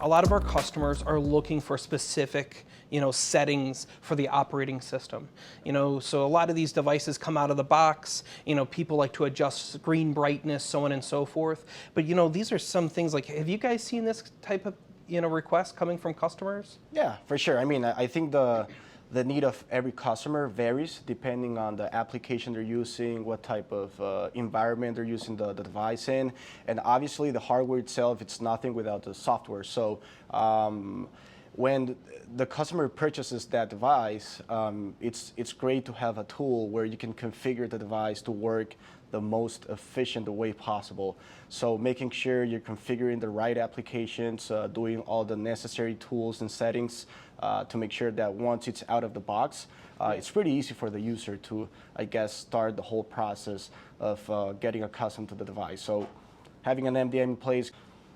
A lot of our customers are looking for specific, settings for the operating system. So a lot of these devices come out of the box. People like to adjust screen brightness, so on and so forth. But these are some things like, have you guys seen this type of requests coming from customers? Yeah, for sure. I mean, I think the need of every customer varies depending on the application they're using, what type of environment they're using the device in, and obviously the hardware itself, it's nothing without the software. So when the customer purchases that device, it's great to have a tool where you can configure the device to work the most efficient way possible. So making sure you're configuring the right applications, doing all the necessary tools and settings to make sure that once it's out of the box, it's pretty easy for the user to, I guess, start the whole process of getting accustomed to the device. So having an MDM in place,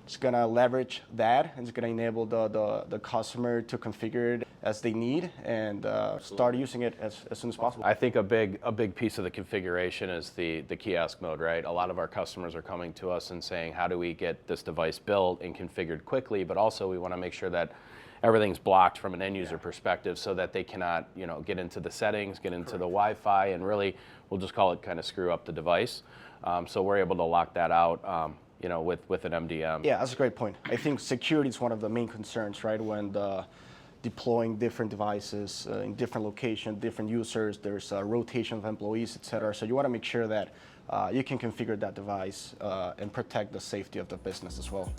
it's going to leverage that, and it's going to enable the customer to configure it as they need and start using it as soon as possible. I think a big piece of the configuration is the kiosk mode, right? A lot of our customers are coming to us and saying, how do we get this device built and configured quickly, but also we want to make sure that everything's blocked from an end user perspective so that they cannot get into the settings, get into the Wi-Fi, and really, we'll just call it kind of screw up the device. So we're able to lock that out with an MDM. Yeah, that's a great point. I think security is one of the main concerns, right? When deploying different devices in different locations, different users, there's a rotation of employees, et cetera. So you want to make sure that you can configure that device and protect the safety of the business as well.